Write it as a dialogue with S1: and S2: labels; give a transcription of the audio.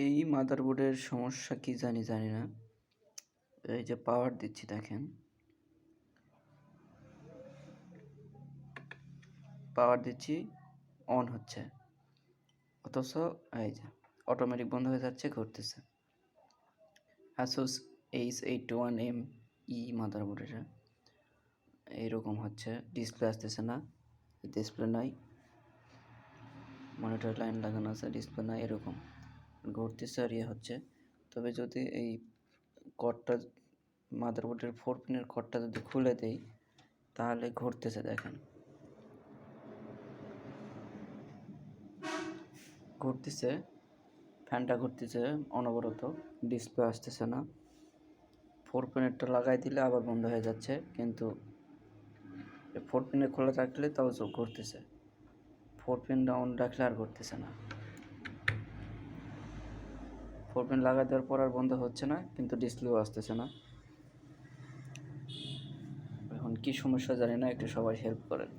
S1: এই মাদারবোর্ডের সমস্যা কি জানি না। এই যে পাওয়ার দিচ্ছি দেখেন, পাওয়ার দিচ্ছি অন হচ্ছে, অথচ এই যে অটোমেটিক বন্ধ হয়ে যাচ্ছে, ঘুরতেছে। Asus H81ME মাদারবোর্ড এটা এইরকম হচ্ছে, ডিসপ্লে আসতেছে না, ডিসপ্লে নাই, মনিটর লাইন লাগানো আছে, ডিসপ্লে নাই, এরকম ঘুরতেছে আর হচ্ছে। তবে যদি এই কর্ডটা, মাদারবোর্ডের 4 পিনের কর্ডটা যদি খুলে দেই তাহলে ঘুরতেছে, দেখেন ঘুরতেছে, ফ্যানটা ঘুরতেছে অনবরত, ডিসপ্লে আসতেছে না। 4 পিনেরটা লাগাই দিলে আবার বন্ধ হয়ে যাচ্ছে, কিন্তু 4 পিনে খোলা রাখলে তাও ঘুরতেছে, 4 পিন ডাউন রাখলে আর ঘুরতেছে না। 4 পিন লাগাই দেওয়ার পর আর বন্ধ হচ্ছে না, কিন্তু ডিসপ্লেও আসতেছে না। এখন কি সমস্যা জানি না, একটু সবাই হেল্প করেন।